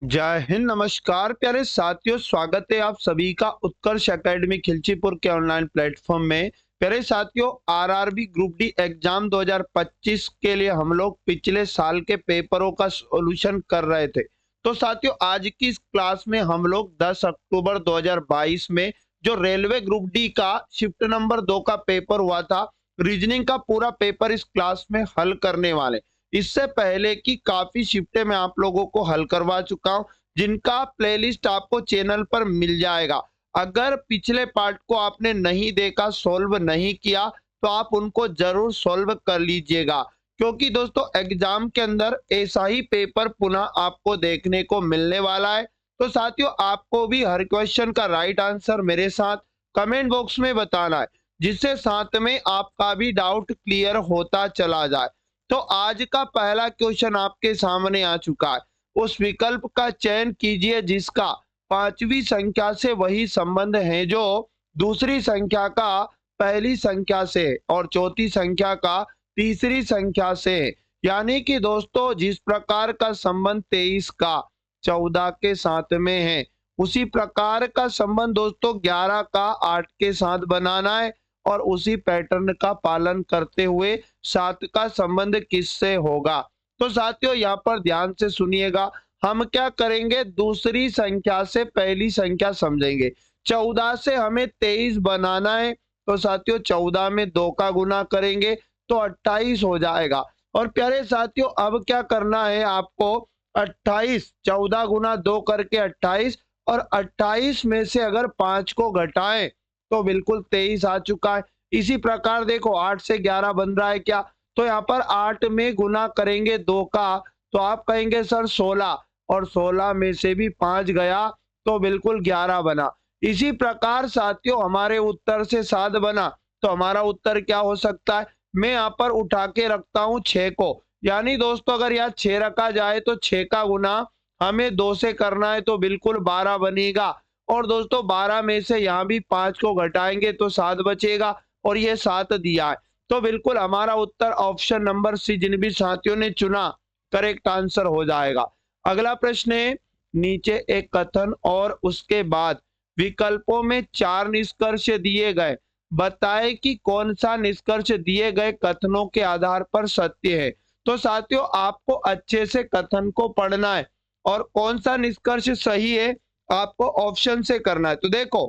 जय हिंद, नमस्कार प्यारे साथियों। स्वागत है आप सभी का उत्कर्ष एकेडमी खिलचीपुर के ऑनलाइन प्लेटफॉर्म में। प्यारे साथियों, आरआरबी ग्रुप डी एग्जाम 2025 के लिए हम लोग पिछले साल के पेपरों का सॉल्यूशन कर रहे थे। तो साथियों, आज की इस क्लास में हम लोग 10 अक्टूबर 2022 में जो रेलवे ग्रुप डी का शिफ्ट नंबर 2 का पेपर हुआ था, रीजनिंग का पूरा पेपर इस क्लास में हल करने वाले। इससे पहले की काफी शिफ्टें मैं आप लोगों को हल करवा चुका हूं, जिनका प्लेलिस्ट आपको चैनल पर मिल जाएगा। अगर पिछले पार्ट को आपने नहीं देखा, सॉल्व नहीं किया, तो आप उनको जरूर सॉल्व कर लीजिएगा, क्योंकि दोस्तों एग्जाम के अंदर ऐसा ही पेपर पुनः आपको देखने को मिलने वाला है। तो साथियों, आपको भी हर क्वेश्चन का राइट आंसर मेरे साथ कमेंट बॉक्स में बताना है, जिससे साथ में आपका भी डाउट क्लियर होता चला जाए। तो आज का पहला क्वेश्चन आपके सामने आ चुका है। उस विकल्प का चयन कीजिए जिसका पांचवी संख्या से वही संबंध है जो दूसरी संख्या का पहली संख्या से और चौथी संख्या का तीसरी संख्या से है। यानी कि दोस्तों, जिस प्रकार का संबंध 23 का 14 के साथ में है, उसी प्रकार का संबंध दोस्तों 11 का 8 के साथ बनाना है, और उसी पैटर्न का पालन करते हुए 7 का संबंध किससे होगा। तो साथियों, यहाँ पर ध्यान से सुनिएगा। हम क्या करेंगे, दूसरी संख्या से पहली संख्या समझेंगे। 14 से हमें 23 बनाना है, तो साथियों 14 में 2 का गुना करेंगे तो 28 हो जाएगा। और प्यारे साथियों, अब क्या करना है आपको, 28 14 गुना 2 करके 28, और 28 में से अगर 5 को घटाएं तो बिल्कुल 23 आ चुका है। इसी प्रकार देखो, 8 से 11 बन रहा है क्या, तो यहाँ पर 8 में गुना करेंगे 2 का, तो आप कहेंगे सर 16, और 16 में से भी 5 गया तो बिल्कुल 11 बना। इसी प्रकार साथियों, हमारे उत्तर से 7 बना, तो हमारा उत्तर क्या हो सकता है, मैं यहाँ पर उठा के रखता हूँ 6 को। यानी दोस्तों, अगर यहाँ 6 रखा जाए तो 6 का गुना हमें 2 से करना है, तो बिल्कुल 12 बनेगा। और दोस्तों 12 में से यहाँ भी 5 को घटाएंगे तो 7 बचेगा, और ये 7 दिया है। तो बिल्कुल हमारा उत्तर ऑप्शन नंबर सी, जिन भी साथियों ने चुना, करेक्ट आंसर हो जाएगा। अगला प्रश्न है, नीचे एक कथन और उसके बाद विकल्पों में 4 निष्कर्ष दिए गए, बताएं कि कौन सा निष्कर्ष दिए गए कथनों के आधार पर सत्य है। तो साथियों, आपको अच्छे से कथन को पढ़ना है, और कौन सा निष्कर्ष सही है आपको ऑप्शन से करना है। तो देखो,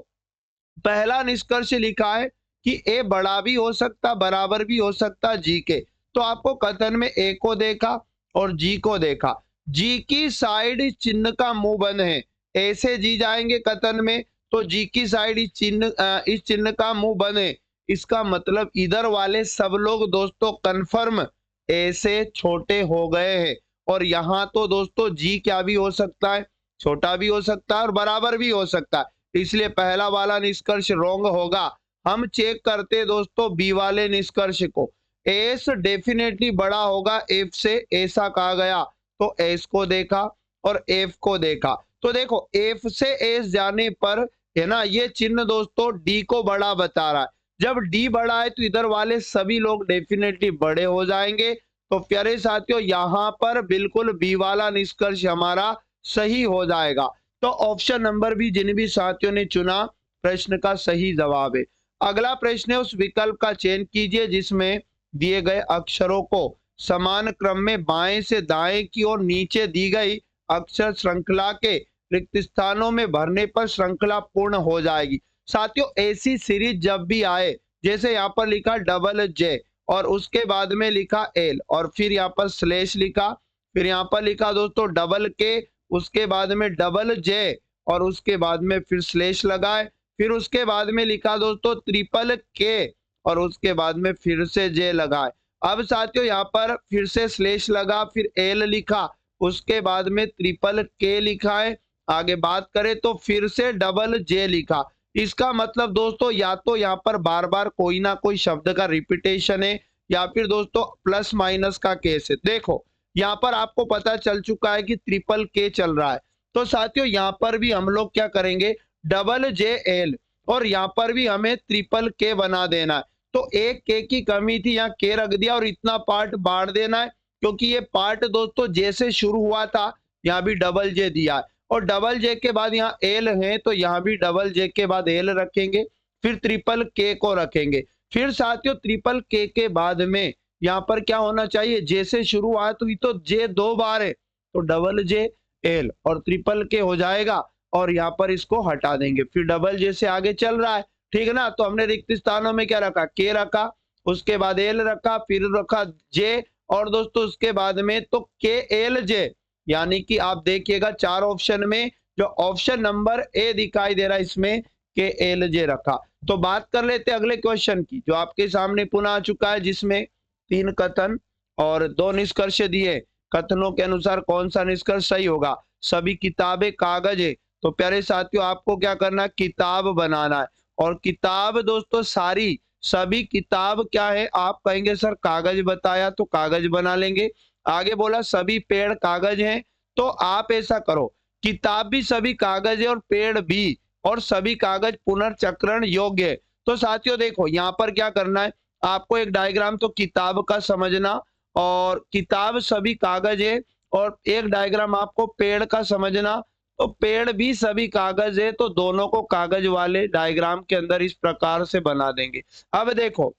पहला निष्कर्ष लिखा है कि ए बड़ा भी हो सकता, बराबर भी हो सकता जी के। तो आपको कथन में ए को देखा और जी को देखा। जी की साइड चिन्ह का मुंह बंद है, ए से जी जाएंगे कथन में, तो जी की साइड इस चिन्ह का मुंह बंद है। इसका मतलब इधर वाले सब लोग दोस्तों कंफर्म ए से छोटे हो गए हैं। और यहाँ तो दोस्तों जी क्या भी हो सकता है, छोटा भी हो सकता है और बराबर भी हो सकता है, इसलिए पहला वाला निष्कर्ष रॉन्ग होगा। हम चेक करते दोस्तों बी वाले निष्कर्ष को। एस डेफिनेटली बड़ा होगा एफ से, ऐसा कहा गया, तो एस को देखा और एफ को देखा। तो देखो, एफ से एस जाने पर है ना, ये चिन्ह दोस्तों डी को बड़ा बता रहा है। जब डी बड़ा है तो इधर वाले सभी लोग डेफिनेटली बड़े हो जाएंगे। तो प्यारे साथियों, यहाँ पर बिल्कुल बी वाला निष्कर्ष हमारा सही हो जाएगा। तो ऑप्शन नंबर भी, जिन भी साथियों ने चुना, प्रश्न का सही जवाब है। अगला प्रश्न है, उस विकल्प का चयन कीजिए जिसमें दिए गए अक्षरों को समान क्रम में बाएं से दाएं की ओर नीचे दी गई अक्षर श्रृंखला के रिक्त स्थानों में भरने पर श्रृंखला पूर्ण हो जाएगी। साथियों, ऐसी सीरीज जब भी आए, जैसे यहाँ पर लिखा डबल जे, और उसके बाद में लिखा एल, और फिर यहाँ पर स्लेश लिखा, फिर यहाँ पर लिखा दोस्तों डबल के, उसके बाद में डबल जे, और उसके बाद में फिर स्लेश लगाए, फिर उसके बाद में लिखा दोस्तों ट्रिपल के, और उसके बाद में फिर से जे लगाए। अब साथियों, यहाँ पर फिर से स्लेश लगा, फिर एल लिखा, उसके बाद में ट्रिपल के लिखा है। आगे बात करें तो फिर से डबल जे लिखा। इसका मतलब दोस्तों, या तो यहाँ पर बार बार कोई ना कोई शब्द का रिपीटेशन है, या फिर दोस्तों प्लस माइनस का केस है। देखो, यहाँ पर आपको पता चल चुका है कि ट्रिपल के चल रहा है। तो साथियों, यहाँ पर भी हम लोग क्या करेंगे, डबल जे एल, और यहाँ पर भी हमें ट्रिपल के बना देना है। तो एक के की कमी थी, यहाँ के रख दिया, और इतना पार्ट बांट देना है, क्योंकि ये पार्ट दोस्तों जैसे शुरू हुआ था यहाँ भी डबल जे दिया है, और डबल जे के बाद यहाँ एल है तो यहाँ भी डबल जे के बाद एल रखेंगे, फिर ट्रिपल के को रखेंगे। फिर साथियों ट्रिपल के बाद में यहाँ पर क्या होना चाहिए, जे से शुरुआत हुई तो जे 2 बार है तो डबल जे एल और ट्रिपल के हो जाएगा, और यहाँ पर इसको हटा देंगे। फिर डबल जे से आगे चल रहा है, ठीक है ना। तो हमने रिक्त स्थानों में क्या रखा, के रखा, उसके बाद एल रखा, फिर रखा जे, और दोस्तों उसके बाद में तो के एल जे, यानी कि आप देखिएगा 4 ऑप्शन में जो ऑप्शन नंबर ए दिखाई दे रहा है इसमें के एल जे रखा। तो बात कर लेते हैं अगले क्वेश्चन की, जो आपके सामने पुनः आ चुका है, जिसमें 3 कथन और 2 निष्कर्ष दिए। कथनों के अनुसार कौन सा निष्कर्ष सही होगा, सभी किताबें कागज है, तो प्यारे साथियों आपको क्या करना है, किताब बनाना है। और किताब दोस्तों सारी सभी किताब क्या है, आप कहेंगे सर कागज बताया तो कागज बना लेंगे। आगे बोला सभी पेड़ कागज हैं, तो आप ऐसा करो, किताब भी सभी कागज है और पेड़ भी, और सभी कागज पुनर्चक्रण योग्य है। तो साथियों देखो यहाँ पर क्या करना है, आपको एक डायग्राम तो किताब का समझना, और किताब सभी कागज है, और एक डायग्राम आपको पेड़ का समझना, तो पेड़ भी सभी कागज है, तो दोनों को कागज वाले डायग्राम के अंदर इस प्रकार से बना देंगे। अब देखो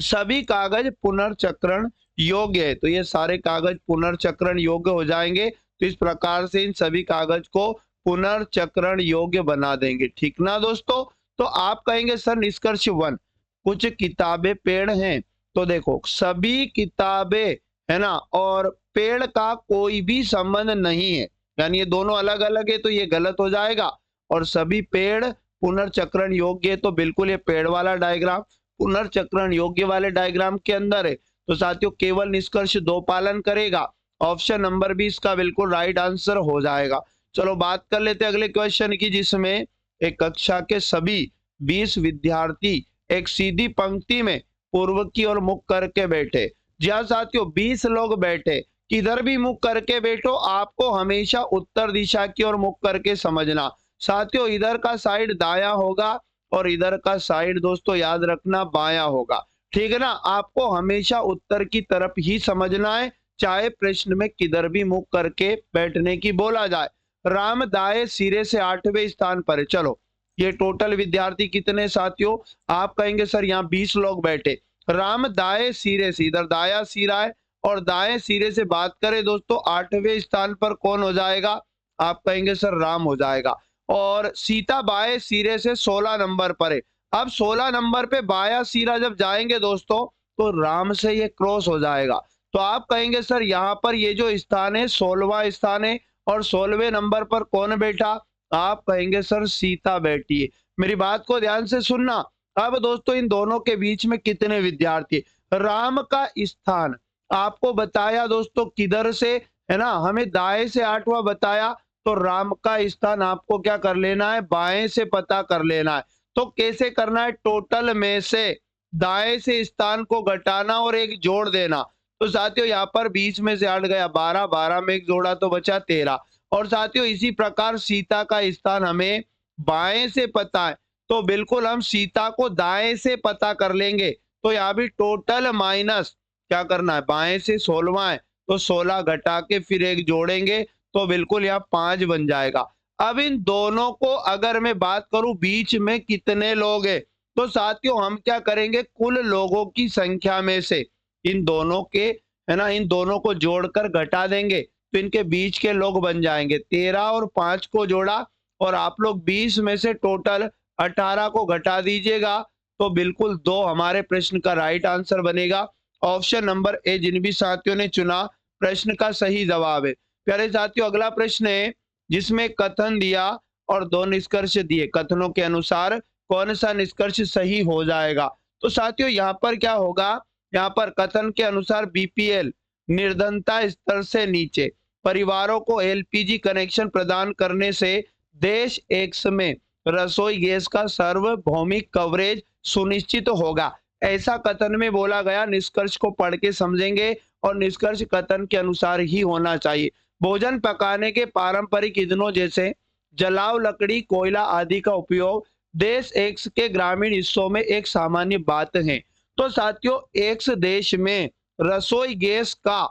सभी कागज पुनर्चक्रण योग्य है, तो ये सारे कागज पुनर्चक्रण योग्य हो जाएंगे। तो इस प्रकार से इन सभी कागज को पुनर्चक्रण योग्य बना देंगे, ठीक ना दोस्तों। तो आप कहेंगे सर निष्कर्ष 1, कुछ किताबें पेड़ हैं, तो देखो सभी किताबें है ना, और पेड़ का कोई भी संबंध नहीं है, यानी ये दोनों अलग अलग है, तो ये गलत हो जाएगा। और सभी पेड़ पुनर्चक्रण योग्य है, तो बिल्कुल ये पेड़ वाला डायग्राम पुनर्चक्रण योग्य वाले डायग्राम के अंदर है। तो साथियों केवल निष्कर्ष 2 पालन करेगा, ऑप्शन नंबर बी इसका बिल्कुल राइट आंसर हो जाएगा। चलो बात कर लेते हैं अगले क्वेश्चन की, जिसमें एक कक्षा के सभी 20 विद्यार्थी एक सीधी पंक्ति में पूर्व की ओर मुख करके बैठे। जी हाँ साथियों 20 लोग बैठे, किधर भी मुख करके बैठो, आपको हमेशा उत्तर दिशा की ओर मुख करके समझना। साथियों इधर का साइड दाया होगा और इधर का साइड दोस्तों याद रखना बाया होगा, ठीक है ना। आपको हमेशा उत्तर की तरफ ही समझना है, चाहे प्रश्न में किधर भी मुख करके बैठने की बोला जाए। राम दाएं सिरे से 8वें स्थान पर है। चलो ये टोटल विद्यार्थी कितने साथियों, आप कहेंगे सर यहाँ 20 लोग बैठे। राम दाएं सिरे से, इधर दाया सिरा है, और दाएं सिरे से बात करें दोस्तों 8वें स्थान पर कौन हो जाएगा, आप कहेंगे सर राम हो जाएगा। और सीता बाएं सिरे से 16 नंबर पर है। अब 16 नंबर पे बाया सिरा जब जाएंगे दोस्तों तो राम से ये क्रॉस हो जाएगा। तो आप कहेंगे सर यहाँ पर ये जो स्थान है 16वां स्थान है, और 16वें नंबर पर कौन बैठा, आप कहेंगे सर सीता बैठी है। मेरी बात को ध्यान से सुनना। अब दोस्तों इन दोनों के बीच में कितने विद्यार्थी, राम का स्थान आपको बताया दोस्तों किधर से, है ना, हमें दाएं से 8वां बताया, तो राम का स्थान आपको क्या कर लेना है, बाएं से पता कर लेना है। तो कैसे करना है, टोटल में से दाएं से स्थान को घटाना और एक जोड़ देना। तो साथियों यहाँ पर 20 में से 8 गया 12, 12 में एक जोड़ा तो बचा 13। और साथियों इसी प्रकार सीता का स्थान हमें बाएं से पता है, तो बिल्कुल हम सीता को दाएं से पता कर लेंगे। तो यहाँ भी टोटल माइनस क्या करना है, बाएं से 16वां है तो 16 घटा के फिर एक जोड़ेंगे, तो बिल्कुल यहाँ 5 बन जाएगा। अब इन दोनों को अगर मैं बात करूं बीच में कितने लोग हैं, तो साथियों हम क्या करेंगे, कुल लोगों की संख्या में से इन दोनों के, है ना, इन दोनों को जोड़कर घटा देंगे, तो इनके बीच के लोग बन जाएंगे। 13 और 5 को जोड़ा, और आप लोग 20 में से टोटल 18 को घटा दीजिएगा, तो बिल्कुल 2 हमारे प्रश्न का राइट आंसर बनेगा। ऑप्शन नंबर ए जिन भी साथियों ने चुना प्रश्न का सही जवाब है। प्यारे साथियों अगला प्रश्न है जिसमें कथन दिया और 2 निष्कर्ष दिए, कथनों के अनुसार कौन सा निष्कर्ष सही हो जाएगा। तो साथियों यहाँ पर क्या होगा, यहाँ पर कथन के अनुसार बीपीएल निर्धनता स्तर से नीचे परिवारों को एलपीजी कनेक्शन प्रदान करने से देश एक्स में रसोई गैस का सार्वभौमिक कवरेज सुनिश्चित होगा, ऐसा कथन में बोला गया। निष्कर्ष को पढ़ के समझेंगे, और निष्कर्ष कथन के अनुसार ही होना चाहिए। भोजन पकाने के पारंपरिक ईंधनों जैसे जलाव लकड़ी कोयला आदि का उपयोग देश एक्स के ग्रामीण हिस्सों में एक सामान्य बात है। तो साथियों एक्स देश में रसोई गैस का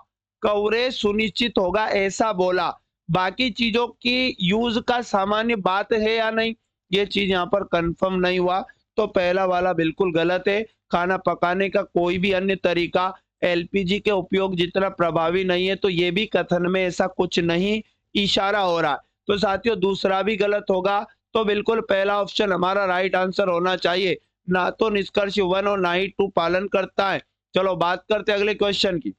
कवरेज सुनिश्चित होगा ऐसा बोला, बाकी चीजों की यूज का सामान्य बात है या नहीं, ये चीज यहाँ पर कंफर्म नहीं हुआ, तो पहला वाला बिल्कुल गलत है। खाना पकाने का कोई भी अन्य तरीका एलपीजी के उपयोग जितना प्रभावी नहीं है, तो ये भी कथन में ऐसा कुछ नहीं इशारा हो रहा है। तो साथियों दूसरा भी गलत होगा, तो बिल्कुल पहला ऑप्शन हमारा राइट आंसर होना चाहिए। ना तो निष्कर्ष 1 और ना ही 2 पालन करता है। चलो बात करते हैं अगले क्वेश्चन की।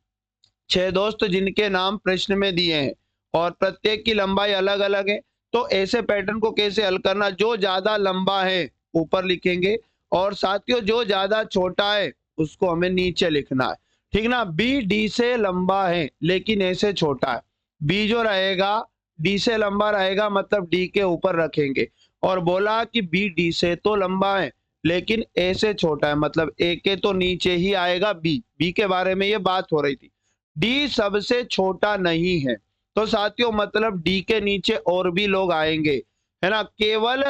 6 दोस्त जिनके नाम प्रश्न में दिए हैं और प्रत्येक की लंबाई अलग अलग है, तो ऐसे पैटर्न को कैसे हल करना? जो ज्यादा लंबा है ऊपर लिखेंगे और साथियों जो ज्यादा छोटा है उसको हमें नीचे लिखना है, ठीक ना। बी डी से लंबा है लेकिन ऐसे छोटा है। बी जो रहेगा डी से लंबा रहेगा, मतलब डी के ऊपर रखेंगे। और बोला कि बी डी से तो लंबा है लेकिन ऐसे छोटा है, मतलब ए के तो नीचे ही आएगा बी। बी के बारे में ये बात हो रही थी। डी सबसे छोटा नहीं है, तो साथियों मतलब डी के नीचे और भी लोग आएंगे, है ना। केवल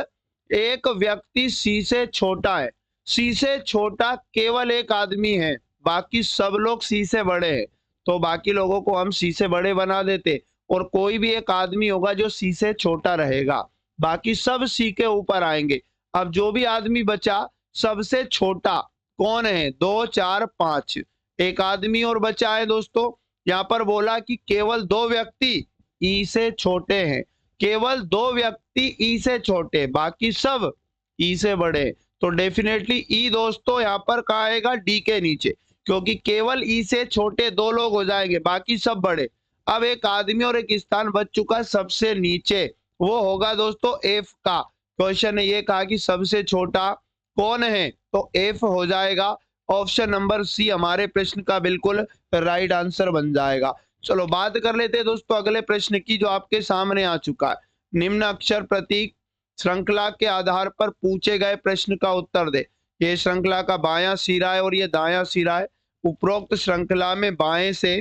एक व्यक्ति सी से छोटा है। सी से छोटा केवल एक आदमी है, बाकी सब लोग सी से बड़े हैं। तो बाकी लोगों को हम सी से बड़े बना देते और कोई भी एक आदमी होगा जो सी से छोटा रहेगा, बाकी सब सी के ऊपर आएंगे। अब जो भी आदमी बचा सबसे छोटा कौन है? 2 4 5, एक आदमी और बचा है दोस्तों। यहाँ पर बोला कि केवल 2 व्यक्ति ई से छोटे हैं, केवल 2 व्यक्ति ई से छोटे, बाकी सब ई से बड़े। तो डेफिनेटली ई दोस्तों यहाँ पर कहाँ आएगा? डी के नीचे, क्योंकि केवल ई से छोटे 2 लोग हो जाएंगे, बाकी सब बड़े। अब एक आदमी और एक स्थान बच चुका सबसे नीचे, वो होगा दोस्तों एफ का। क्वेश्चन ने ये कहा कि सबसे छोटा कौन है, तो एफ हो जाएगा। ऑप्शन नंबर सी हमारे प्रश्न का बिल्कुल राइट आंसर बन जाएगा। चलो बात कर लेते हैं दोस्तों अगले प्रश्न की, जो आपके सामने आ चुका है। निम्न अक्षर प्रतीक श्रृंखला के आधार पर पूछे गए प्रश्न का उत्तर दे। ये श्रृंखला का बायां सिरा है और ये दायां सिरा है। उपरोक्त श्रृंखला में बाएं से,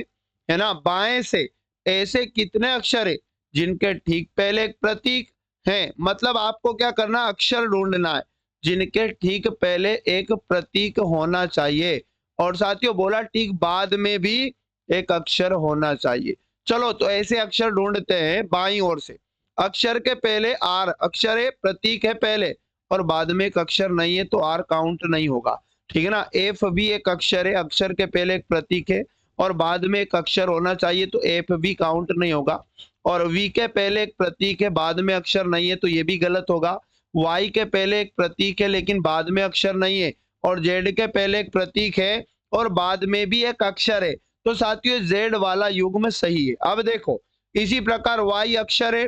है ना, बाएं से ऐसे कितने अक्षर है जिनके ठीक पहले एक प्रतीक है? मतलब आपको क्या करना, अक्षर ढूंढना है जिनके ठीक पहले एक प्रतीक होना चाहिए, और साथियों बोला ठीक बाद में भी एक अक्षर होना चाहिए। चलो तो ऐसे अक्षर ढूंढते हैं बाईं ओर से। अक्षर के पहले आर अक्षर है, प्रतीक है पहले, और बाद में एक अक्षर नहीं है, तो आर काउंट नहीं होगा, ठीक है ना। एफ भी एक अक्षर है, अक्षर के पहले एक प्रतीक है और बाद में एक अक्षर होना चाहिए, तो एफ भी काउंट नहीं होगा। और वी के पहले एक प्रतीक है, बाद में अक्षर नहीं है, तो ये भी गलत होगा। वाई के पहले एक प्रतीक है लेकिन बाद में अक्षर नहीं है, और जेड के पहले एक प्रतीक है और बाद में भी एक अक्षर है, तो साथियों जेड वाला युग्म सही है। अब देखो इसी प्रकार वाई अक्षर है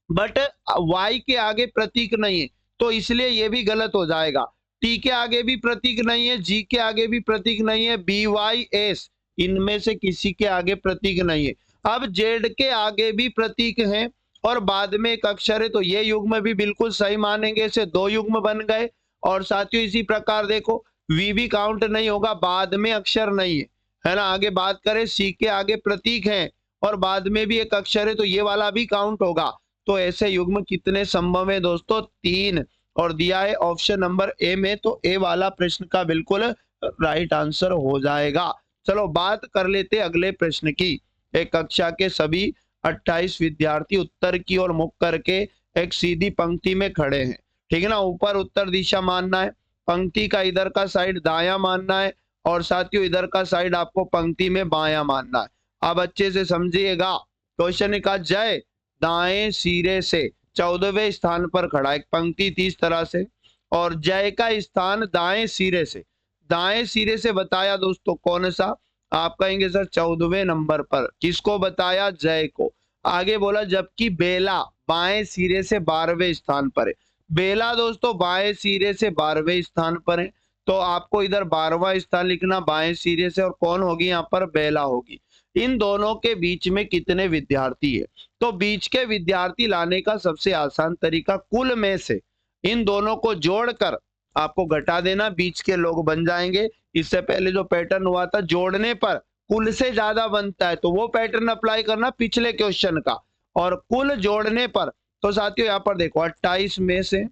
बट वाई के आगे प्रतीक नहीं है, तो इसलिए ये भी गलत हो जाएगा। टी के आगे भी प्रतीक नहीं है, जी के आगे भी प्रतीक नहीं है, बी वाई एस इनमें से किसी के आगे प्रतीक नहीं है। अब जेड के आगे भी प्रतीक है और बाद में एक अक्षर है, तो ये युग्म भी बिल्कुल सही मानेंगे, इसे 2 युग्म बन गए। और साथियों इसी प्रकार देखो वी भी काउंट नहीं होगा, बाद में अक्षर नहीं है, है ना। आगे बात करें सी के आगे प्रतीक है और बाद में भी एक अक्षर है, तो ये वाला भी काउंट होगा। तो ऐसे युग्म कितने संभव है दोस्तों? 3, और दिया है ऑप्शन नंबर ए में, तो ए वाला प्रश्न का बिल्कुल राइट आंसर हो जाएगा। चलो बात कर लेते अगले प्रश्न की। एक कक्षा के सभी 28 विद्यार्थी उत्तर की ओर मुख करके एक सीधी पंक्ति में खड़े हैं, ठीक है ना। ऊपर उत्तर दिशा मानना है, पंक्ति का इधर का साइड दायां मानना है, और साथियों इधर का साइड आपको पंक्ति में बायां मानना है। अब अच्छे से समझिएगा। क्वेश्चन ने कहा जय दाएं सिरे से 14वें स्थान पर खड़ा, एक पंक्ति थी इस तरह से, और जय का स्थान दाएं सिरे से, दाएं सिरे से बताया दोस्तों कौन सा? आप कहेंगे सर 14वें नंबर पर। किसको बताया? जय को। आगे बोला जबकि बेला बाएं सिरे से 12वें स्थान पर है। बेला दोस्तों बाएं सिरे से 12वें स्थान पर है, तो आपको इधर 12वां स्थान लिखना बाएं सिरे से, और कौन होगी यहाँ पर? बेला होगी। इन दोनों के बीच में कितने विद्यार्थी है? तो बीच के विद्यार्थी लाने का सबसे आसान तरीका कुल में से इन दोनों को जोड़कर आपको घटा देना, बीच के लोग बन जाएंगे। इससे पहले जो पैटर्न हुआ था जोड़ने पर कुल से ज्यादा बनता है, तो वो पैटर्न अप्लाई करना पिछले क्वेश्चन का। और कुल जोड़ने पर, तो साथियों यहाँ पर देखो 28 में से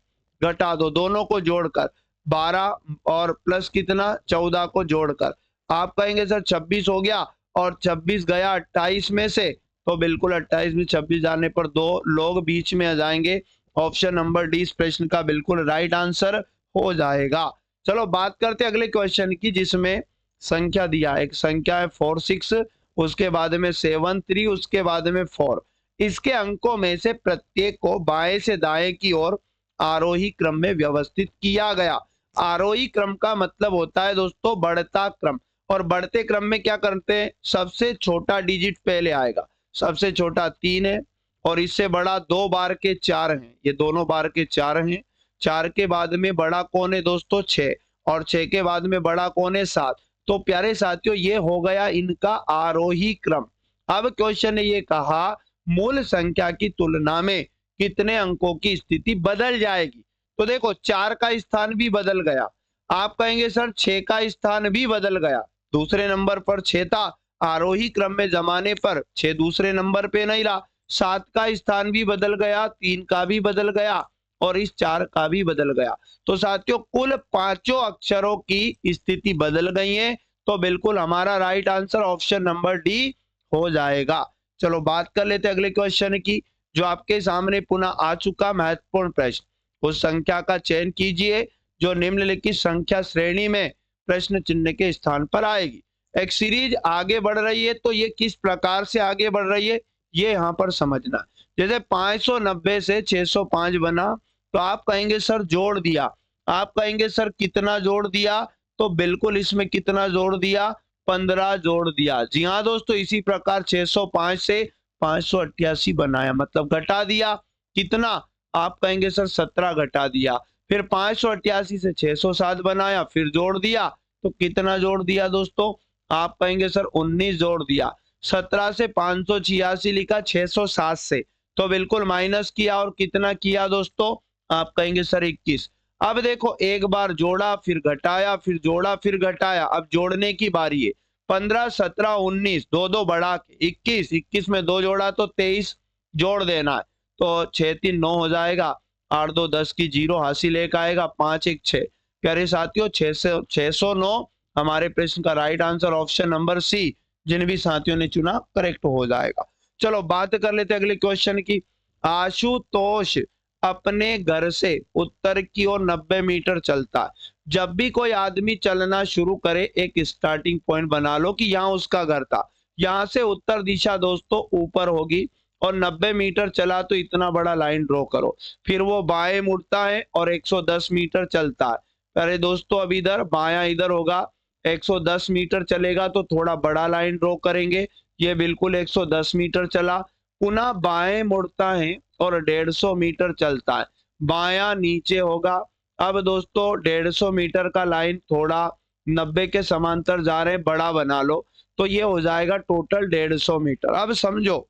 घटा दो, दोनों को जोड़कर 12 और प्लस कितना 14 को जोड़कर, आप कहेंगे सर 26 हो गया, और 26 गया 28 में से, तो बिल्कुल 28 में 26 जाने पर 2 लोग बीच में आ जाएंगे। ऑप्शन नंबर डी इस प्रश्न का बिल्कुल राइट आंसर हो जाएगा। चलो बात करते हैं अगले क्वेश्चन की, जिसमें संख्या दिया है, एक संख्या है 4 6, उसके बाद में 7 3, उसके बाद में 4। इसके अंकों में से प्रत्येक को बाएं से दाएं की ओर आरोही क्रम में व्यवस्थित किया गया। आरोही क्रम का मतलब होता है दोस्तों बढ़ता क्रम, और बढ़ते क्रम में क्या करते हैं, सबसे छोटा डिजिट पहले आएगा। सबसे छोटा 3 है और इससे बड़ा 2 बार के 4 हैं, ये दोनों बार के 4 हैं। 4 के बाद में बड़ा कौन है दोस्तों, 6, और 6 के बाद में बड़ा कौन है, 7। तो प्यारे साथियों ये हो गया इनका आरोही क्रम। अब क्वेश्चन ने ये कहा मूल संख्या की तुलना में कितने अंकों की स्थिति बदल जाएगी। तो देखो 4 का स्थान भी बदल गया, आप कहेंगे सर 6 का स्थान भी बदल गया। दूसरे नंबर पर 6 था, आरोही क्रम में जमाने पर 6 दूसरे नंबर पे नहीं रहा। 7 का स्थान भी बदल गया, 3 का भी बदल गया और इस 4 का भी बदल गया। तो साथियों कुल 5 अक्षरों की स्थिति बदल गई है। तो बिल्कुल हमारा right answer option number D हो जाएगा। चलो बात कर लेते अगले क्वेश्चन की, जो आपके सामने पुनः आ चुका महत्वपूर्ण प्रश्न। उस संख्या का चयन कीजिए जो निम्नलिखित संख्या श्रेणी में प्रश्न चिन्ह के स्थान पर आएगी। एक सीरीज आगे बढ़ रही है, तो ये किस प्रकार से आगे बढ़ रही है ये यहाँ पर समझना। जैसे 590 से 605 बना, तो आप कहेंगे सर जोड़ दिया। आप कहेंगे सर कितना जोड़ दिया, तो बिल्कुल इसमें कितना जोड़ दिया, 15 जोड़ दिया। जी हाँ दोस्तों, इसी प्रकार 605 से 588 बनाया, मतलब घटा दिया। कितना, आप कहेंगे सर 17 घटा दिया। फिर 588 से 607 बनाया, फिर जोड़ दिया, तो कितना जोड़ दिया दोस्तों, आप कहेंगे सर 19 जोड़ दिया। 17 से 586 लिखा 607 से, तो बिल्कुल माइनस किया और कितना किया दोस्तों, आप कहेंगे सर 21। अब देखो एक बार जोड़ा फिर घटाया, फिर जोड़ा फिर घटाया, अब जोड़ने की बारी है। 15 17 19, दो दो बढ़ा के 21, 21 में 2 जोड़ा तो 23 जोड़ देना है। तो 6 3 9 हो जाएगा, 8 2 10 की 0 हासिल एक आएगा, 5 1 6। प्यारे साथियों 609 हमारे प्रश्न का right answer option number C, जिन भी साथियों ने चुना करेक्ट हो जाएगा। चलो बात कर लेते हैं अगले क्वेश्चन की। आशुतोष अपने घर से उत्तर की ओर 90 मीटर चलता है। जब भी कोई आदमी चलना शुरू करे, एक स्टार्टिंग पॉइंट बना लो कि यहाँ उसका घर था। यहाँ से उत्तर दिशा दोस्तों ऊपर होगी और 90 मीटर चला तो इतना बड़ा लाइन ड्रॉ करो। फिर वो बाएं मुड़ता है और 110 मीटर चलता है। अरे दोस्तों अब इधर बायां इधर होगा, 110 मीटर चलेगा तो थोड़ा बड़ा लाइन ड्रॉ करेंगे। ये बिल्कुल 110 मीटर चला, पुनः बाएं मुड़ता है और 150 मीटर चलता है, बायां नीचे होगा। अब दोस्तों 150 मीटर का लाइन थोड़ा 90 के समांतर जा रहे हैं, बड़ा बना लो, तो ये हो जाएगा टोटल 150 मीटर। अब समझो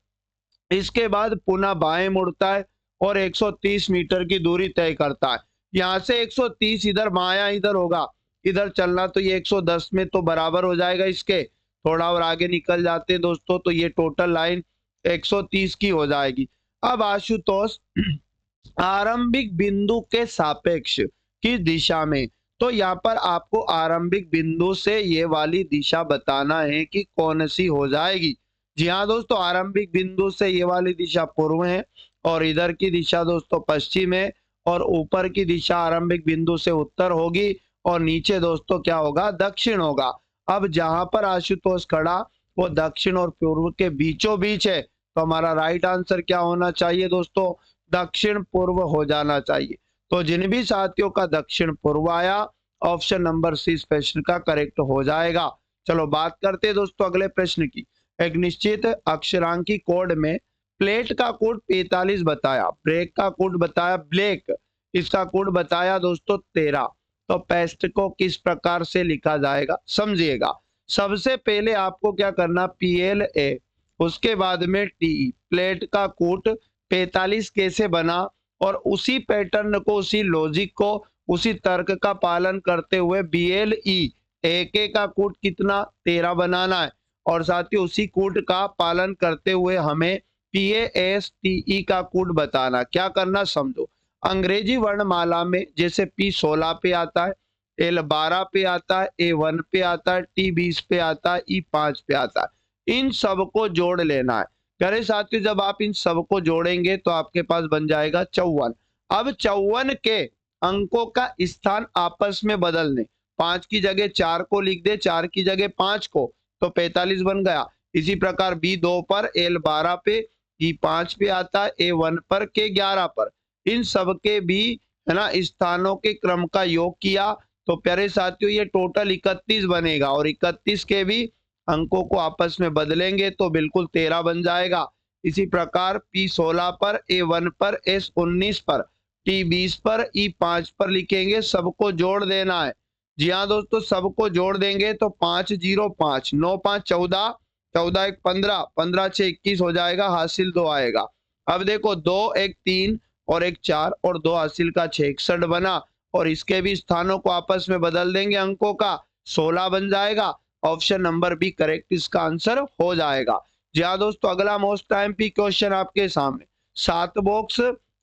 इसके बाद पुनः बाएं मुड़ता है और 130 मीटर की दूरी तय करता है। यहाँ से 130 इधर बायां इधर होगा, इधर चलना तो ये 110 में तो बराबर हो जाएगा इसके। थोड़ा और आगे निकल जाते हैं दोस्तों, तो ये टोटल लाइन 130 की हो जाएगी। अब आशुतोष आरंभिक बिंदु के सापेक्ष की दिशा में, तो यहाँ पर आपको आरंभिक बिंदु से ये वाली दिशा बताना है कि कौन सी हो जाएगी। जी हाँ दोस्तों, आरंभिक बिंदु से ये वाली दिशा पूर्व है और इधर की दिशा दोस्तों पश्चिम है, और ऊपर की दिशा आरंभिक बिंदु से उत्तर होगी और नीचे दोस्तों क्या होगा, दक्षिण होगा। अब जहां पर आशुतोष खड़ा वो दक्षिण और पूर्व के बीचों बीच है, तो हमारा राइट आंसर क्या होना चाहिए दोस्तों, दक्षिण पूर्व हो जाना चाहिए। तो जिन भी साथियों का दक्षिण पूर्व आया, ऑप्शन नंबर सी इस प्रश्न का करेक्ट हो जाएगा। चलो बात करते हैं दोस्तों अगले प्रश्न की। एक निश्चित अक्षरांकी कोड में प्लेट का कोड 45 बताया, ब्रेक का कोड बताया ब्लैक, इसका कोड बताया दोस्तों 13। तो पेस्ट को किस प्रकार से लिखा जाएगा समझिएगा। सबसे पहले आपको क्या करना, PLA, उसके बाद में TE, प्लेट का कोड 45 कैसे बना, और उसी पैटर्न को, उसी लॉजिक को, उसी तर्क का पालन करते हुए BLE, AK का कोड कितना 13 बनाना है, और साथ ही उसी कोड का पालन करते हुए हमें PASTE का कोड बताना। क्या करना समझो, अंग्रेजी वर्णमाला में जैसे P 16 पे आता है, L 12 पे आता है, A 1 पे आता है, T 20 पे आता है, E 5 पे आता है, इन सबको जोड़ लेना है। प्यारे साथियों जब आप इन सबको जोड़ेंगे तो आपके पास बन जाएगा 54। अब 54 के अंकों का स्थान आपस में बदलने, 5 की जगह 4 को लिख दे, 4 की जगह 5 को, तो 45 बन गया। इसी प्रकार B2 पर, L12 पे, E5 पे आता है, A1 पर, K11 पर, इन सब के भी है ना स्थानों के क्रम का योग किया तो प्यारे साथियों ये टोटल 31 बनेगा और 31 के भी अंकों को आपस में बदलेंगे तो बिल्कुल 13 बन जाएगा। इसी प्रकार P16 पर, A1 पर, S19 पर, T20 पर, E5 पर लिखेंगे, सबको जोड़ देना है। जी हाँ दोस्तों, सबको जोड़ देंगे तो 5 0 5 9 5 14, 14 1 15, 15 6 21 हो जाएगा, हासिल 2 आएगा। अब देखो 2 1 3 और 1 4 और 2 हासिल का 6 61 बना और इसके भी स्थानों को आपस में बदल देंगे अंकों का, 16 बन जाएगा। ऑप्शन नंबर बी करेक्ट इसका आंसर हो जाएगा। जी हाँ दोस्तों, अगला मोस्ट टाइम क्वेश्चन आपके सामने। 7 बॉक्स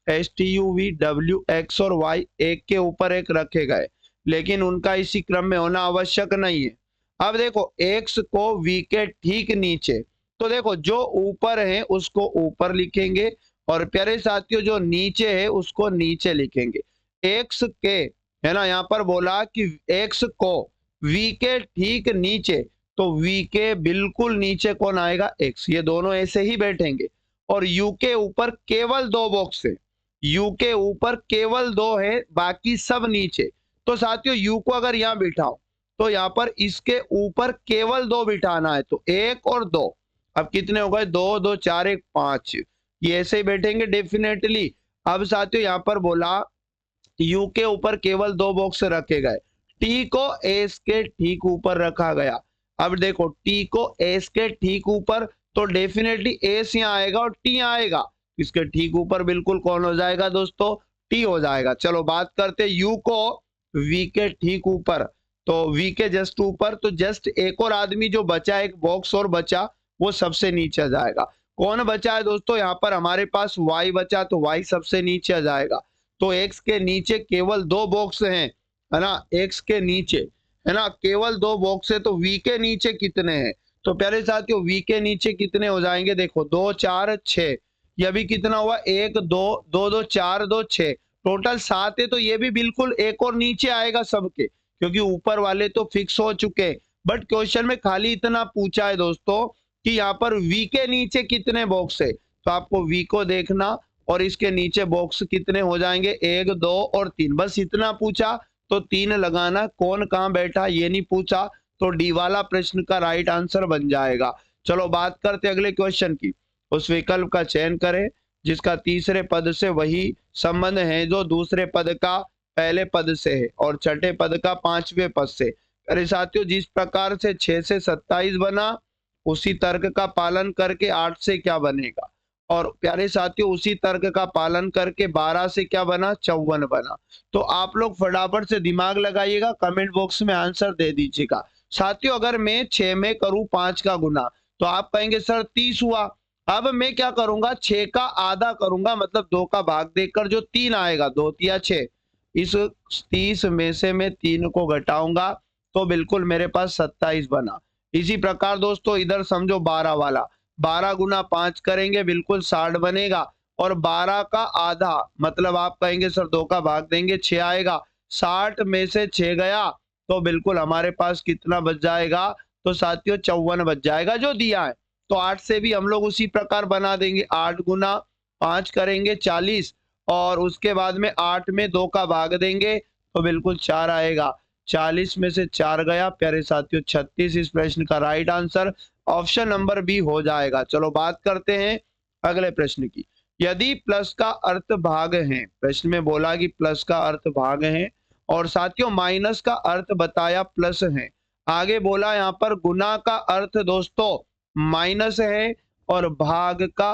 STUV W X और Y एक के ऊपर एक रखे गए लेकिन उनका इसी क्रम में होना आवश्यक नहीं है। अब देखो X को V के ठीक नीचे, तो देखो जो ऊपर है उसको ऊपर लिखेंगे और प्यारे साथियों जो नीचे है उसको नीचे लिखेंगे। X के है ना, यहाँ पर बोला कि X को V के ठीक नीचे, तो V के बिल्कुल नीचे कौन आएगा? X। ये दोनों ऐसे ही बैठेंगे और U के ऊपर केवल 2 बॉक्स है, U के ऊपर केवल 2 है, बाकी सब नीचे। तो साथियों U को अगर यहाँ बिठाओ तो यहाँ पर इसके ऊपर केवल 2 बिठाना है, तो 1 और 2। अब कितने हो गए? 2 2 4 1 5। ये ऐसे ही बैठेंगे डेफिनेटली। अब साथियों यहाँ पर बोला U के ऊपर केवल 2 बॉक्स रखे गए, T को S के ठीक ऊपर रखा गया। अब देखो T को S के ठीक ऊपर, तो डेफिनेटली S यहाँ आएगा और T यहाँ आएगा, इसके ठीक ऊपर बिल्कुल कौन हो जाएगा दोस्तों? T हो जाएगा। चलो बात करते U को V के ठीक ऊपर, तो V के जस्ट ऊपर, तो जस्ट एक और आदमी जो बचा, एक बॉक्स और बचा, वो सबसे नीचे आ जाएगा। कौन बचा है दोस्तों? यहाँ पर हमारे पास Y बचा, तो Y सबसे नीचे आ जाएगा। तो X के नीचे केवल 2 बॉक्स हैं, है ना, X के नीचे है ना केवल 2 बॉक्स है, तो V के नीचे कितने हैं? तो प्यारे साथियों V के नीचे कितने हो जाएंगे? देखो 2 4 6, ये भी कितना हुआ? 1 2 2 2 4 2 6, टोटल 7 है। तो ये भी बिल्कुल एक और नीचे आएगा सबके, क्योंकि ऊपर वाले तो फिक्स हो चुके हैं। बट क्वेश्चन में खाली इतना पूछा है दोस्तों कि यहाँ पर V के नीचे कितने बॉक्स है, तो आपको V को देखना और इसके नीचे बॉक्स कितने हो जाएंगे? 1 2 और 3, बस इतना पूछा तो 3 लगाना। कौन कहाँ बैठा ये नहीं पूछा, तो डी वाला प्रश्न का राइट आंसर बन जाएगा। चलो बात करते अगले क्वेश्चन की। उस विकल्प का चयन करें जिसका तीसरे पद से वही संबंध है जो दूसरे पद का पहले पद से है और छठे पद का 5वें पद से। अरे साथियों, जिस प्रकार से 6 से 27 बना उसी तर्क का पालन करके 8 से क्या बनेगा? और प्यारे साथियों उसी तर्क का पालन करके 12 से क्या बना? 54 बना। तो आप लोग फटाफट से दिमाग लगाइएगा, कमेंट बॉक्स में आंसर दे दीजिएगा। साथियों अगर मैं 6 में करूं 5 का गुना तो आप कहेंगे सर 30 हुआ। अब मैं क्या करूंगा? 6 का आधा करूंगा, मतलब 2 का भाग देकर जो 3 आएगा, 2 तिया 6, इस 30 में से मैं 3 को घटाऊंगा तो बिल्कुल मेरे पास 27 बना। इसी प्रकार दोस्तों इधर समझो 12 वाला, 12 गुना 5 करेंगे बिल्कुल 60 बनेगा और 12 का आधा मतलब आप कहेंगे सर 2 का भाग देंगे 6 आएगा, 60 में से 6 गया तो बिल्कुल हमारे पास कितना बच जाएगा? तो साथियों 54 बच जाएगा जो दिया है। तो 8 से भी हम लोग उसी प्रकार बना देंगे, 8 गुना 5 करेंगे 40 और उसके बाद में 8 में 2 का भाग देंगे तो बिल्कुल 4 आएगा, 40 में से 4 गया प्यारे साथियों 36। इस प्रश्न का right answer option number B हो जाएगा। चलो बात करते हैं अगले प्रश्न की। यदि प्लस का अर्थ भाग है, प्रश्न में बोला कि प्लस का अर्थ भाग है और साथियों माइनस का अर्थ बताया प्लस है। आगे बोला यहाँ पर गुना का अर्थ दोस्तों माइनस है और भाग का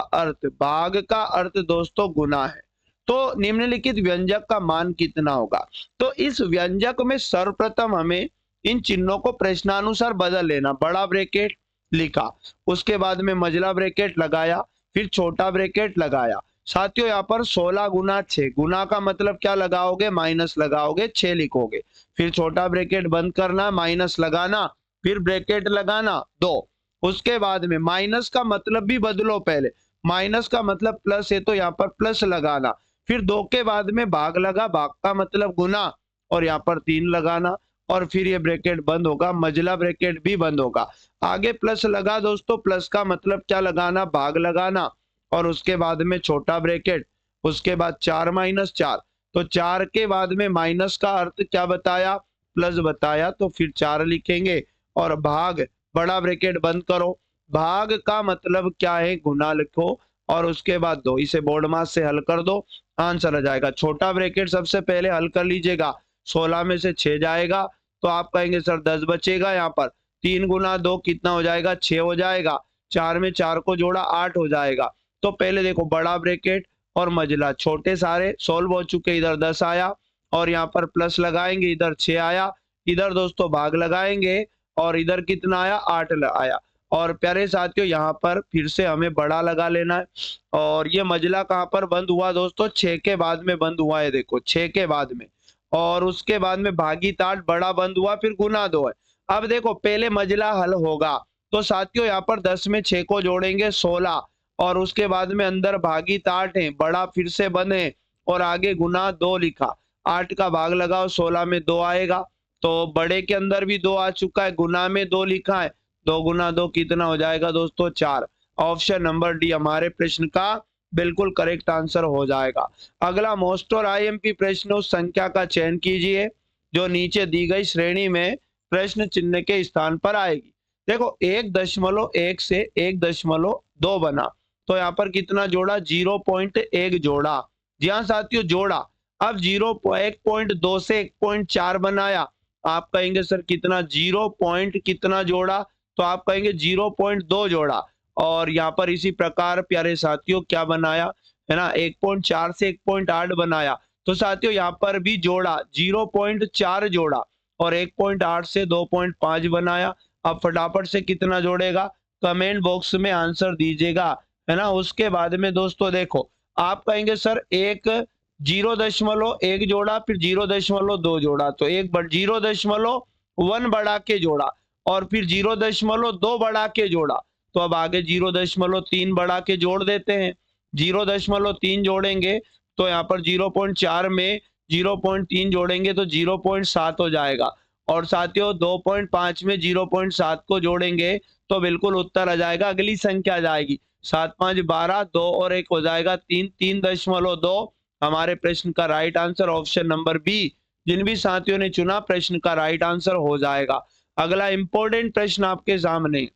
अर्थ दोस्तों गुना है। तो निम्नलिखित व्यंजक का मान कितना होगा? तो इस व्यंजक में सर्वप्रथम हमें इन चिन्हों को प्रश्नानुसार बदल लेना। बड़ा ब्रैकेट लिखा, उसके बाद में मझला ब्रैकेट लगाया, फिर छोटा ब्रैकेट लगाया। साथियों यहाँ पर 16 गुना 6, गुना का मतलब क्या लगाओगे? माइनस लगाओगे, 6 लिखोगे, फिर छोटा ब्रैकेट बंद करना, माइनस लगाना, फिर ब्रैकेट लगाना 2, उसके बाद में माइनस का मतलब भी बदलो, पहले माइनस का मतलब प्लस है तो यहाँ पर प्लस लगाना, फिर 2 के बाद में भाग लगा, भाग का मतलब गुना, और यहाँ पर 3 लगाना, और फिर ये ब्रैकेट बंद होगा, मजला ब्रैकेट भी बंद होगा। आगे प्लस लगा दोस्तों, प्लस का मतलब क्या लगाना, भाग लगाना, और उसके बाद में छोटा ब्रैकेट, उसके बाद 4 माइनस 4, तो 4 के बाद में माइनस का अर्थ क्या बताया, प्लस बताया, तो फिर 4 लिखेंगे, और भाग बड़ा ब्रैकेट बंद करो, भाग का मतलब क्या है, गुना लिखो, और उसके बाद 2, इसे बोर्ड मास से हल कर दो, आंसर आ जाएगा। छोटा ब्रैकेट सबसे पहले हल कर लीजिएगा, 16 में से 6 जाएगा, तो आप कहेंगे सर 10 बचेगा, यहाँ पर 3 गुना 2 कितना हो जाएगा, 6 हो जाएगा, 4 में 4 को जोड़ा 8 हो जाएगा। तो पहले देखो बड़ा ब्रैकेट और मजला, छोटे सारे सॉल्व हो चुके, इधर 10 आया, और यहाँ पर प्लस लगाएंगे, इधर 6 आया, इधर दोस्तों भाग लगाएंगे, और इधर कितना आया, 8 आया। और प्यारे साथियों यहाँ पर फिर से हमें बड़ा लगा लेना है, और ये मजला कहाँ पर बंद हुआ दोस्तों, 6 के बाद में बंद हुआ है, देखो 6 के बाद में, और उसके बाद में भागीत 8 बड़ा बंद हुआ, फिर गुना 2 है। अब देखो पहले मजला हल होगा, तो साथियों यहाँ पर 10 में 6 को जोड़ेंगे 16, और उसके बाद में अंदर भागीत 8 है, बड़ा फिर से बंद है, और आगे गुना 2 लिखा, 8 का भाग लगाओ, 16 में 2 आएगा, तो बड़े के अंदर भी 2 आ चुका है, गुना में 2 लिखा है, 2 गुना 2 कितना हो जाएगा दोस्तों, 4। ऑप्शन नंबर डी हमारे प्रश्न का बिल्कुल करेक्ट आंसर हो जाएगा। अगला मोस्ट और आईएमपी प्रश्न, उस संख्या का चयन कीजिए जो नीचे दी गई श्रेणी में प्रश्न चिन्ह के स्थान पर आएगी। देखो 1.1 से 1.2 बना, तो यहाँ पर कितना जोड़ा, 0.1 जोड़ा, जी हाँ साथियों जोड़ा। अब 1.2 से 1.4 बनाया, आप कहेंगे सर कितना, 0 पॉइंट कितना जोड़ा, तो आप कहेंगे 0.2 जोड़ा, और यहाँ पर इसी प्रकार प्यारे साथियों क्या बनाया है ना, 1.4 से 1.8 बनाया, तो साथियों यहाँ पर भी जोड़ा, 0.4 जोड़ा, और 1.8 से 2.5 बनाया। अब फटाफट से कितना जोड़ेगा, कमेंट बॉक्स में आंसर दीजिएगा, है ना। उसके बाद में दोस्तों देखो, आप कहेंगे सर 0.1 जोड़ा, फिर 0.2 जोड़ा, तो 0.1 बढ़ा के जोड़ा, और फिर 0.2 बढ़ा के जोड़ा, तो अब आगे 0.3 बढ़ा के जोड़ देते हैं, 0.3 जोड़ेंगे, तो यहाँ पर 0.4 में 0.3 जोड़ेंगे तो 0.7 हो जाएगा, और साथियों 2.5 में 0.7 को जोड़ेंगे तो बिल्कुल उत्तर आ जाएगा, अगली संख्या आ जाएगी 7 5 12, 2 और 1 हो जाएगा 3, 3.2 हमारे प्रश्न का right answer option number B. जिन भी साथियों ने चुना प्रश्न का राइट आंसर हो जाएगा। अगला इंपॉर्टेंट प्रश्न आपके सामने,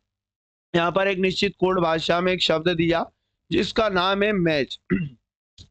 यहाँ पर एक निश्चित कोड भाषा में एक शब्द दिया जिसका नाम है मैच,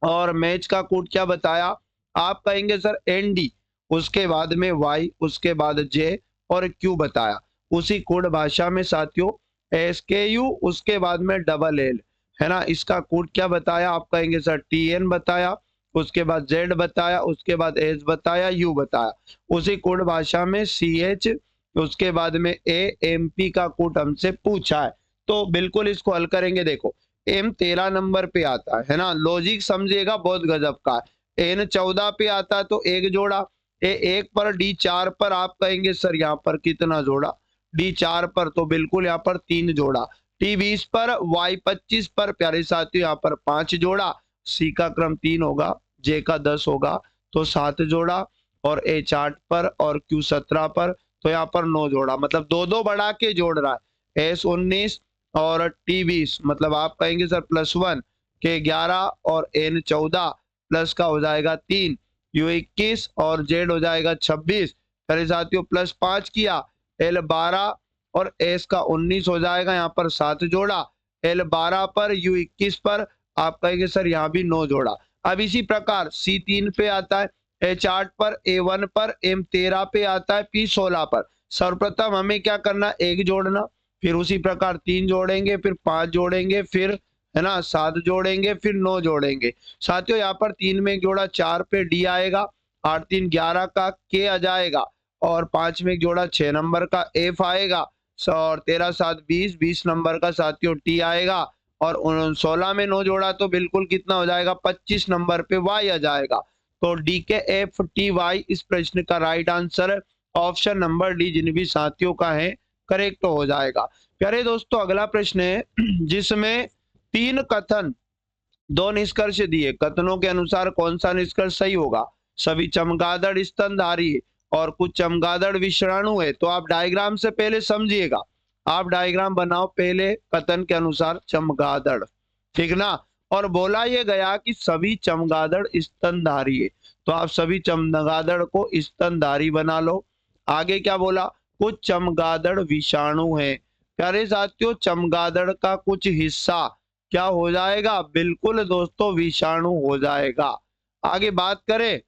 और मैच का कोड क्या बताया, आप कहेंगे सर एनडी, उसके बाद में वाई, उसके बाद जे और क्यू बताया। उसी कोड भाषा में साथियों एसकेयू, उसके बाद में डबल एल, है ना, इसका कोड क्या बताया, आप कहेंगे सर टीएन बताया, उसके बाद जेड बताया, उसके बाद एस बताया, यू बताया। उसी कोड भाषा में सीएच, उसके बाद में एएमपी का कोड हमसे पूछा है, तो बिल्कुल इसको हल करेंगे। देखो एम 13 नंबर पे आता है ना, लॉजिक समझिएगा बहुत गजब का है। एन 14 पे आता है तो 1 जोड़ा, ए 1 पर, डी 4 पर, आप कहेंगे सर यहाँ पर कितना जोड़ा, डी 4 पर, तो बिल्कुल यहाँ पर 3 जोड़ा, टी 20 पर, वाई 25 पर, प्यारे साथियों यहाँ पर 5 जोड़ा, सी का क्रम 3 होगा, जे का 10 होगा तो 7 जोड़ा, और एच 8 पर और क्यू 17 पर, तो यहाँ पर 9 जोड़ा, मतलब 2-2 बढ़ा के जोड़ रहा है। एस 19 और टी 20, मतलब आप कहेंगे सर +1, के 11 और एन 14, प्लस का हो जाएगा 3, यू 21 और जेड हो जाएगा 26, मेरे साथियों +5 किया, एल 12 और एस का 19 हो जाएगा, यहाँ पर 7 जोड़ा, एल 12 पर, यू 21 पर, आप कहेंगे सर यहाँ भी 9 जोड़ा। अब इसी प्रकार सी 3 पे आता है, एच 8 पर, ए 1 पर, एम 13 पे आता है, पी 16 पर। सर्वप्रथम हमें क्या करना, 1 जोड़ना, फिर उसी प्रकार 3 जोड़ेंगे, फिर 5 जोड़ेंगे, फिर है ना 7 जोड़ेंगे, फिर 9 जोड़ेंगे। साथियों यहाँ पर 3 में 1 जोड़ा, 4 पे डी आएगा, 8 3 11 का के आ जाएगा, और 5 में 1 जोड़ा 6 नंबर का एफ आएगा, और 13 7 20, 20 नंबर का साथियों टी आएगा, और 16 में 9 जोड़ा तो बिल्कुल कितना हो जाएगा, 25 नंबर पे वाई आ जाएगा। तो डी के एफ टी वाई इस प्रश्न का राइट आंसर है, ऑप्शन नंबर डी जिन भी साथियों का है करेक्ट हो जाएगा। प्यारे दोस्तों अगला प्रश्न है जिसमें 3 कथन 2 निष्कर्ष दिए, कथनों के अनुसार कौन सा निष्कर्ष सही होगा? सभी चमगादड़ स्तनधारी है और कुछ चमगादड़ विषाणु है। तो आप डायग्राम से पहले समझिएगा, आप डायग्राम बनाओ पहले कथन के अनुसार चमगादड़, ठीक ना। और बोला ये गया कि सभी चमगादड़ स्तनधारी है, तो आप सभी चमगादड़ को स्तनधारी बना लो। आगे क्या बोला? कुछ चमगादड़ विषाणु है। प्यारे साथियों चमगादड़ का कुछ हिस्सा क्या हो जाएगा? बिल्कुल दोस्तों विषाणु हो जाएगा। आगे बात करें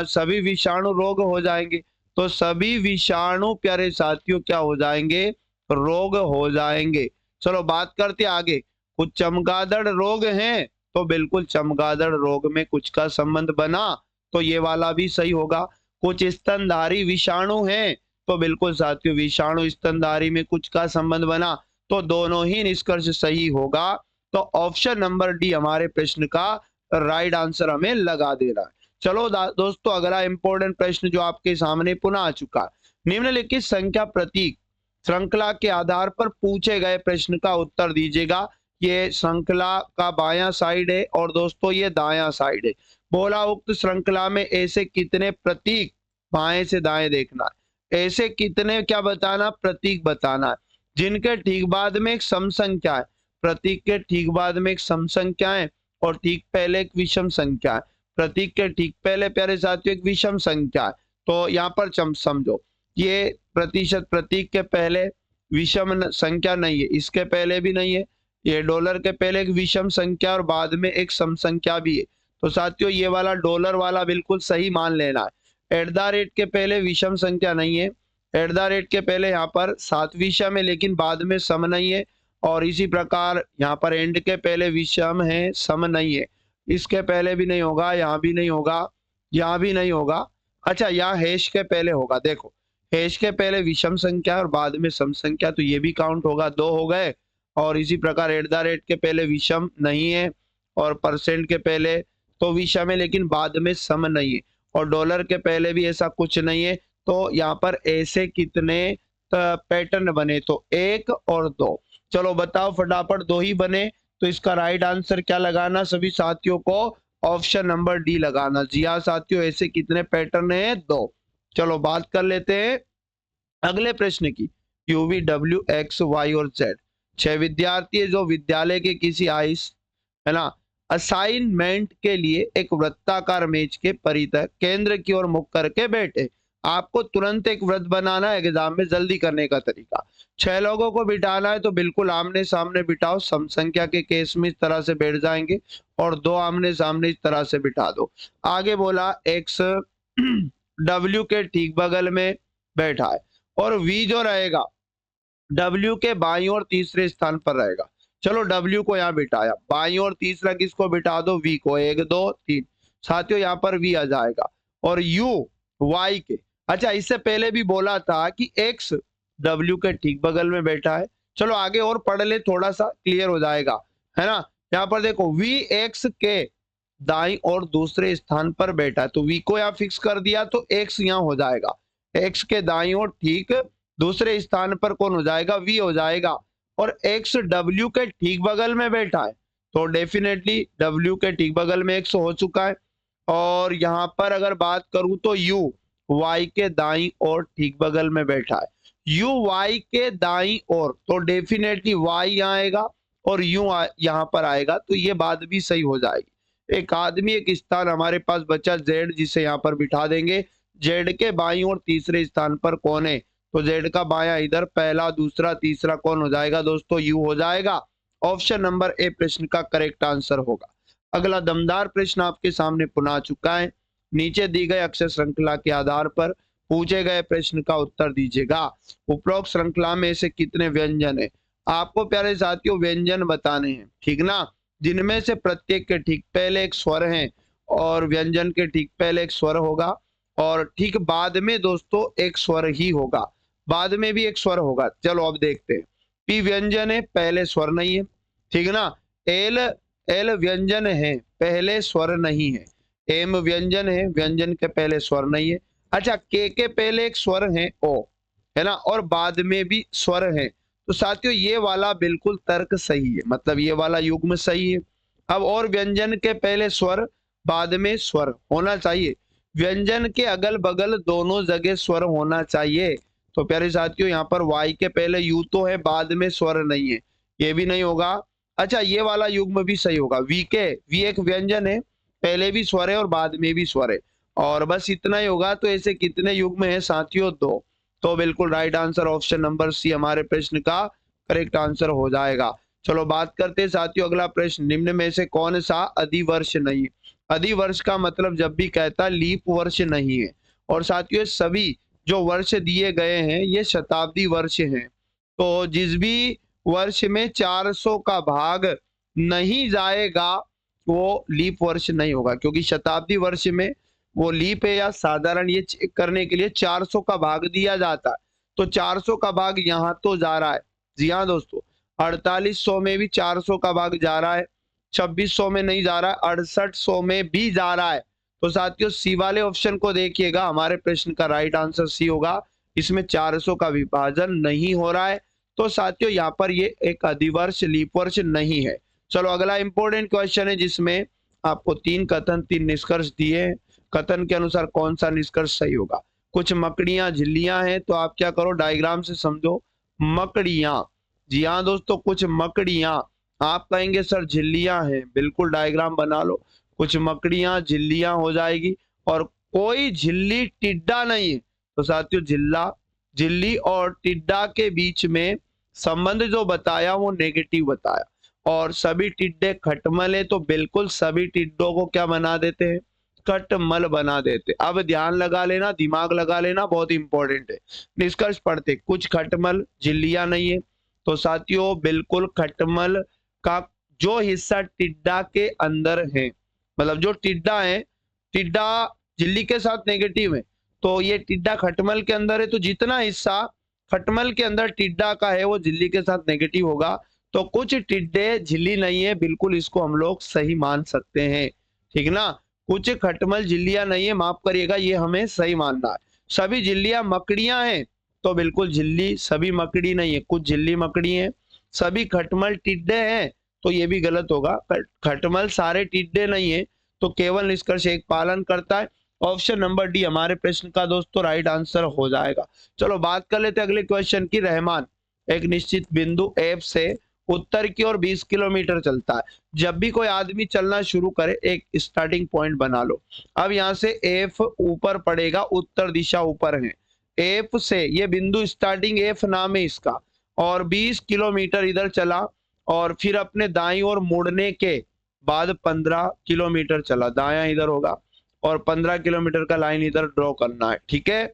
सभी विषाणु रोग हो जाएंगे, तो सभी विषाणु प्यारे साथियों क्या हो जाएंगे? रोग हो जाएंगे। चलो बात करते आगे, कुछ चमगादड़ रोग हैं, तो बिल्कुल चमगादड़ रोग में कुछ का संबंध बना, तो ये वाला भी सही होगा। कुछ स्तनधारी विषाणु हैं, तो बिल्कुल साथियों विषाणु स्तनधारी में कुछ का संबंध बना, तो दोनों ही निष्कर्ष सही होगा। तो ऑप्शन नंबर डी हमारे प्रश्न का राइट आंसर हमें लगा देना है। चलो दोस्तों अगला इंपॉर्टेंट प्रश्न जो आपके सामने पुनः आ चुका है, निम्नलिखित संख्या प्रतीक श्रृंखला के आधार पर पूछे गए प्रश्न का उत्तर दीजिएगा। ये श्रृंखला का बायां साइड है और दोस्तों ये दायां साइड है। बोला उक्त श्रृंखला में ऐसे कितने प्रतीक, बाएं से दाएं देखना है, ऐसे कितने क्या बताना? प्रतीक बताना है, जिनके ठीक बाद में एक सम संख्या है, प्रतीक के ठीक बाद में एक सम संख्या है और ठीक पहले एक विषम संख्या है। प्रतीक के ठीक पहले प्यारे साथियों एक विषम संख्या है, तो यहाँ पर समझो ये प्रतिशत प्रतीक के पहले विषम संख्या नहीं है, इसके पहले भी नहीं है, ये डॉलर के पहले एक विषम संख्या और बाद में एक सम संख्या भी है। तो साथियों ये वाला डॉलर वाला बिल्कुल सही मान लेना है। एट द रेट के पहले विषम संख्या नहीं है, एट द रेट के पहले यहाँ पर 7 विषम है लेकिन बाद में सम नहीं है, और इसी प्रकार यहाँ पर एंड के पहले विषम है, सम नहीं है, इसके पहले भी नहीं होगा, यहाँ भी नहीं होगा, यहाँ भी नहीं होगा। अच्छा यहाँ हैश के पहले होगा, देखो हैश के पहले विषम संख्या और बाद में सम संख्या, तो ये भी काउंट होगा, 2 हो गए। और इसी प्रकार एट द रेट के पहले विषम नहीं है और परसेंट के पहले तो विषम है लेकिन बाद में सम नहीं है, और डॉलर के पहले भी ऐसा कुछ नहीं है। तो यहाँ पर ऐसे कितने पैटर्न बने? तो 1 और 2। चलो बताओ फटाफट, 2 ही बने, तो इसका राइट आंसर क्या लगाना सभी साथियों को? ऑप्शन नंबर डी लगाना। जी हाँ साथियों ऐसे कितने पैटर्न है? 2। चलो बात कर लेते हैं अगले प्रश्न की। यूवी डब्ल्यू एक्स वाई और जेड 6 विद्यार्थी है जो विद्यालय के किसी आइस है ना असाइनमेंट के लिए एक वृत्ताकार मेज के परितः केंद्र की ओर मुख करके बैठे। आपको तुरंत एक वृत्त बनाना है एग्जाम में, जल्दी करने का तरीका। 6 लोगों को बिठाना है तो बिल्कुल आमने सामने बिठाओ, सम संख्या के केस में इस तरह से बैठ जाएंगे, और 2 आमने सामने इस तरह से बिठा दो। आगे बोला एक्स डब्ल्यू के ठीक बगल में बैठा है और वी जो रहेगा डब्ल्यू के बाईं ओर तीसरे स्थान पर रहेगा। चलो डब्ल्यू को यहाँ बिठाया, बाईं ओर तीसरा किसको बिठा दो? वी को। 1 2 3 साथियों यहाँ पर वी आ जाएगा, और यू वाई के। अच्छा इससे पहले भी बोला था कि एक्स डब्ल्यू के ठीक बगल में बैठा है। चलो आगे और पढ़ ले, थोड़ा सा क्लियर हो जाएगा, है ना। यहाँ पर देखो वी एक्स के दाईं और दूसरे स्थान पर बैठा है, तो वी को यहाँ फिक्स कर दिया तो एक्स यहाँ हो जाएगा। एक्स के दाईं ओर ठीक दूसरे स्थान पर कौन हो जाएगा? वी हो जाएगा। और एक्स डब्ल्यू के ठीक बगल में बैठा है, तो डेफिनेटली डब्ल्यू के ठीक बगल में एक्स हो चुका है। और यहाँ पर अगर बात करूं तो यू वाई के दाईं ओर ठीक बगल में बैठा है। यू वाई के दाईं ओर, तो डेफिनेटली वाई यहाँ आएगा और यू यहाँ पर आएगा, तो ये बात भी सही हो जाएगी। एक आदमी एक स्थान हमारे पास बचा जेड, जिसे यहाँ पर बिठा देंगे। जेड के बाईं ओर तीसरे स्थान पर कौन है? तो जेड का बायां इधर, पहला दूसरा तीसरा कौन हो जाएगा दोस्तों? यू हो जाएगा। ऑप्शन नंबर ए प्रश्न का करेक्ट आंसर होगा। अगला दमदार प्रश्न आपके सामने पुनः आ चुका है। नीचे दी गई अक्षर श्रृंखला के आधार पर पूछे गए प्रश्न का उत्तर दीजिएगा। उपरोक्त श्रृंखला में से कितने व्यंजन है? आपको प्यारे साथियों व्यंजन बताने हैं, ठीक ना, जिनमें से प्रत्येक के ठीक पहले एक स्वर है और व्यंजन के ठीक पहले एक स्वर होगा और ठीक बाद में दोस्तों एक स्वर ही होगा, बाद में भी एक स्वर होगा। चलो अब देखते हैं। पी व्यंजन है, पहले स्वर नहीं है, ठीक ना। एल एल व्यंजन है, पहले स्वर नहीं है। एम व्यंजन है, व्यंजन के पहले स्वर नहीं है। अच्छा के पहले एक स्वर है ओ, है ना, और बाद में भी स्वर है। तो साथियों ये वाला बिल्कुल तर्क सही है, मतलब ये वाला युग्म सही है। अब और व्यंजन के पहले स्वर बाद में स्वर होना चाहिए, व्यंजन के अगल बगल दोनों जगह स्वर होना चाहिए। तो प्यारे साथियों यहाँ पर वाई के पहले यू तो है, बाद में स्वर नहीं है, ये भी नहीं होगा। अच्छा ये वाला युग्म भी सही होगा, वी एक व्यंजन है, पहले भी स्वर है और बाद में भी स्वर है, और बस इतना ही होगा। तो ऐसे कितने युग्म है साथियों? दो। तो बिल्कुल right answer option number C हमारे प्रश्न का करेक्ट आंसर हो जाएगा। चलो बात करते हैं साथियों अगला प्रश्न, निम्न में से कौन सा अधिवर्ष नहीं है? अधिवर्ष का मतलब जब भी कहता लीप वर्ष नहीं है, और साथियों सभी जो वर्ष दिए गए हैं ये शताब्दी वर्ष हैं। तो जिस भी वर्ष में 400 का भाग नहीं जाएगा वो लीप वर्ष नहीं होगा, क्योंकि शताब्दी वर्ष में वो लीप है या साधारण ये चेक करने के लिए 400 का भाग दिया जाता है। तो 400 का भाग यहाँ तो जा रहा है, जी हाँ दोस्तों, 4800 में भी 400 का भाग जा रहा है, 2600 में नहीं जा रहा है, 6800 में भी जा रहा है। तो साथियों सी वाले ऑप्शन को देखिएगा, हमारे प्रश्न का राइट आंसर सी होगा, इसमें 400 का विभाजन नहीं हो रहा है। तो साथियों यहाँ पर ये एक अधिवर्ष लीप वर्ष नहीं है। चलो अगला इंपॉर्टेंट क्वेश्चन है जिसमें आपको 3 कथन 3 निष्कर्ष दिए हैं, कथन के अनुसार कौन सा निष्कर्ष सही होगा? कुछ मकड़ियां झिल्लियां हैं, तो आप क्या करो डायग्राम से समझो, मकड़ियां, जी हाँ दोस्तों कुछ मकड़ियां, आप कहेंगे सर झिल्लियां हैं, बिल्कुल डायग्राम बना लो, कुछ मकड़ियां झिल्लियां हो जाएगी, और कोई झिल्ली टिड्डा नहीं है। तो साथियों झिल्ली और टिड्डा के बीच में संबंध जो बताया वो नेगेटिव बताया, और सभी टिड्डे खटमल है, तो बिल्कुल सभी टिड्डों को क्या बना देते हैं? खटमल बना देते। अब ध्यान लगा लेना, दिमाग लगा लेना, बहुत इंपॉर्टेंट है। निष्कर्ष पढ़ते, कुछ खटमल झिल्लियां नहीं है, तो साथियों बिल्कुल खटमल का जो हिस्सा टिड्डा के अंदर है, मतलब जो टिड्डा है, टिड्डा झिल्ली के साथ नेगेटिव है, तो ये टिड्डा खटमल के अंदर है, तो जितना हिस्सा खटमल के अंदर टिड्डा का है वो झिल्ली के साथ नेगेटिव होगा। तो कुछ टिड्डे झिल्ली नहीं है, बिल्कुल इसको हम लोग सही मान सकते हैं, ठीक ना। कुछ खटमल झिल्लियां नहीं है, माफ करिएगा, ये हमें सही मानना है। सभी झिल्लियां मकड़ियां हैं, तो बिल्कुल झिल्ली सभी मकड़ी नहीं है, कुछ झिल्ली मकड़ी है। सभी खटमल टिड्डे हैं, तो ये भी गलत होगा, खटमल सारे टिड्डे नहीं है, तो केवल निष्कर्ष एक पालन करता है। ऑप्शन नंबर डी हमारे प्रश्न का दोस्तों राइट आंसर हो जाएगा। चलो बात कर लेते अगले क्वेश्चन की। रहमान एक निश्चित बिंदु एफ से उत्तर की ओर 20 किलोमीटर चलता है। जब भी कोई आदमी चलना शुरू करे एक स्टार्टिंग पॉइंट बना लो। अब यहाँ से एफ ऊपर पड़ेगा, उत्तर दिशा ऊपर है, एफ से ये बिंदु स्टार्टिंग एफ नाम है इसका, और 20 किलोमीटर इधर चला, और फिर अपने दाईं ओर मुड़ने के बाद 15 किलोमीटर चला, दाया इधर होगा, और 15 किलोमीटर का लाइन इधर ड्रॉ करना है, ठीक है।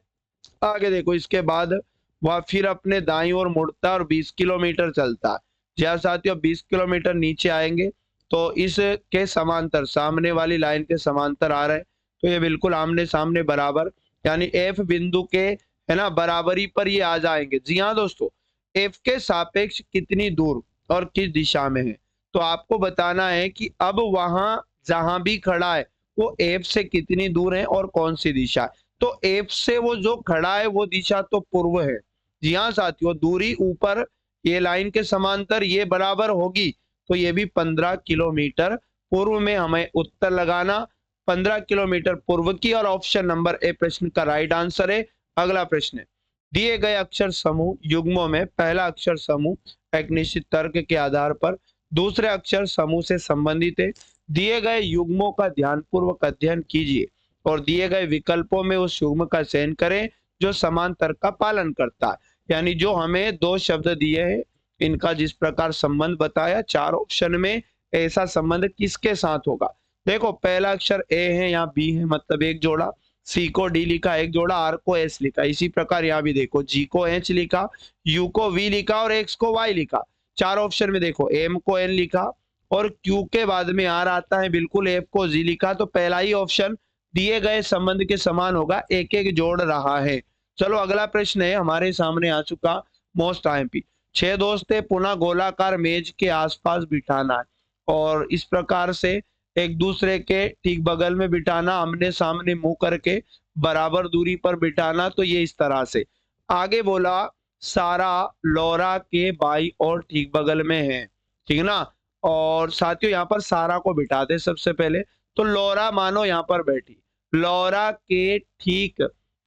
आगे देखो, इसके बाद वह फिर अपने दाईं ओर मुड़ता है और 20 किलोमीटर चलता है। जी हाँ साथियों, 20 किलोमीटर नीचे आएंगे तो इसके समांतर, सामने वाली लाइन के समांतर आ रहे हैं, तो ये बिल्कुल आमने सामने बराबर, यानी एफ बिंदु के है ना बराबरी पर ये आ जाएंगे। जी हाँ दोस्तों, एफ के सापेक्ष कितनी दूर और किस दिशा में है, तो आपको बताना है कि अब वहां जहां भी खड़ा है वो एफ से कितनी दूर है और कौन सी दिशा है। तो एफ से वो जो खड़ा है वो दिशा तो पूर्व है। जी हाँ साथियों, दूरी ऊपर ये लाइन के समांतर ये बराबर होगी, तो ये भी 15 किलोमीटर पूर्व में हमें उत्तर लगाना, 15 किलोमीटर पूर्व की, और ऑप्शन नंबर ए प्रश्न का राइट आंसर है। अगला प्रश्न है, दिए गए अक्षर समूह युग्मों में पहला अक्षर समूह एक निश्चित तर्क के आधार पर दूसरे अक्षर समूह से संबंधित है। दिए गए युग्मों का ध्यानपूर्वक अध्ययन कीजिए और दिए गए विकल्पों में उस युग्म का चयन करें जो समान तर्क का पालन करता है। यानी जो हमें दो शब्द दिए हैं, इनका जिस प्रकार संबंध बताया, चार ऑप्शन में ऐसा संबंध किसके साथ होगा। देखो पहला अक्षर ए है, यहाँ बी है, मतलब एक जोड़ा, सी को डी लिखा एक जोड़ा, आर को एस लिखा, इसी प्रकार यहाँ भी देखो जी को एच लिखा, यू को वी लिखा और एक्स को वाई लिखा। चार ऑप्शन में देखो एम को एन लिखा और क्यू के बाद में आर आता है, बिल्कुल एफ को जी लिखा, तो पहला ही ऑप्शन दिए गए संबंध के समान होगा, एक एक जोड़ रहा है। चलो अगला प्रश्न है हमारे सामने आ चुका, मोस्ट आईएमपी। 6 दोस्त है, पुनः गोलाकार मेज के आसपास बिठाना है और इस प्रकार से एक दूसरे के ठीक बगल में बिठाना, आमने सामने मुंह करके बराबर दूरी पर बिठाना, तो ये इस तरह से। आगे बोला सारा लौरा के बाई और ठीक बगल में है, ठीक है ना। और साथियों यहाँ पर सारा को बिठा दे सबसे पहले। तो लौरा मानो यहाँ पर बैठी, लौरा के ठीक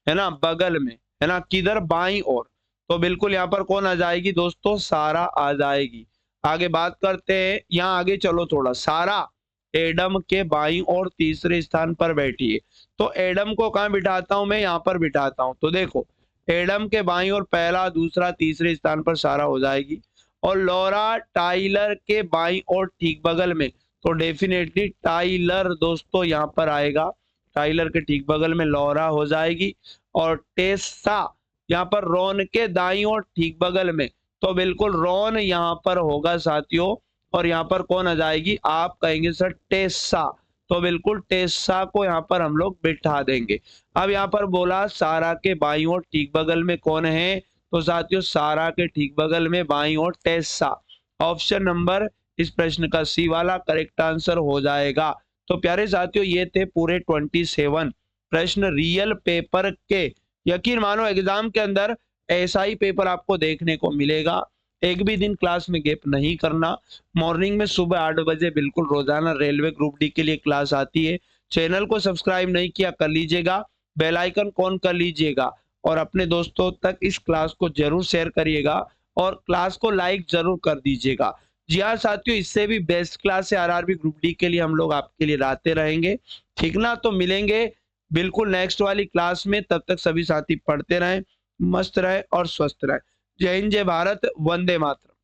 है ना बगल में, है ना, किधर, बाई ओर। तो बिल्कुल यहाँ पर कौन आ जाएगी दोस्तों, सारा आ जाएगी। आगे बात करते हैं, यहाँ आगे चलो थोड़ा। सारा एडम के बाई और तीसरे स्थान पर बैठी है। तो एडम को कहाँ बिठाता हूं मैं, यहाँ पर बिठाता हूं। तो देखो एडम के बाईं ओर पहला, दूसरा, तीसरे स्थान पर सारा हो जाएगी। और लौरा टाइलर के बाईं ओर ठीक बगल में, तो डेफिनेटली टाइलर दोस्तों यहाँ पर आएगा। टाइलर के ठीक बगल में लौरा हो जाएगी। और टेसा यहाँ पर रोन के दाईं ओर ठीक बगल में, तो बिल्कुल रोन यहाँ पर होगा साथियों। और यहाँ पर कौन आ जाएगी, आप कहेंगे सर टेसा। तो बिल्कुल टेसा को यहाँ पर हम लोग बिठा देंगे। अब यहाँ पर बोला सारा के बाईं ओर ठीक बगल में कौन है, तो साथियों सारा के ठीक बगल में बाईं ओर टेसा। ऑप्शन नंबर इस प्रश्न का सी वाला करेक्ट आंसर हो जाएगा। तो प्यारे साथियों ये थे पूरे 27 प्रश्न रियल पेपर के। यकीन मानो एग्जाम के अंदर ऐसा ही पेपर आपको देखने को मिलेगा। एक भी दिन क्लास में गैप नहीं करना। मॉर्निंग में सुबह 8 बजे बिल्कुल रोजाना रेलवे ग्रुप डी के लिए क्लास आती है। चैनल को सब्सक्राइब नहीं किया कर लीजिएगा, बेल आइकन ऑन कर लीजिएगा और अपने दोस्तों तक इस क्लास को जरूर शेयर करिएगा और क्लास को लाइक जरूर कर दीजिएगा। जी हाँ साथियों, इससे भी बेस्ट क्लास है आरआरबी ग्रुप डी के लिए हम लोग आपके लिए लाते रहेंगे, ठीक ना। तो मिलेंगे बिल्कुल नेक्स्ट वाली क्लास में। तब तक सभी साथी पढ़ते रहें, मस्त रहे और स्वस्थ रहे। जय हिंद, जय भारत, वंदे मातरम।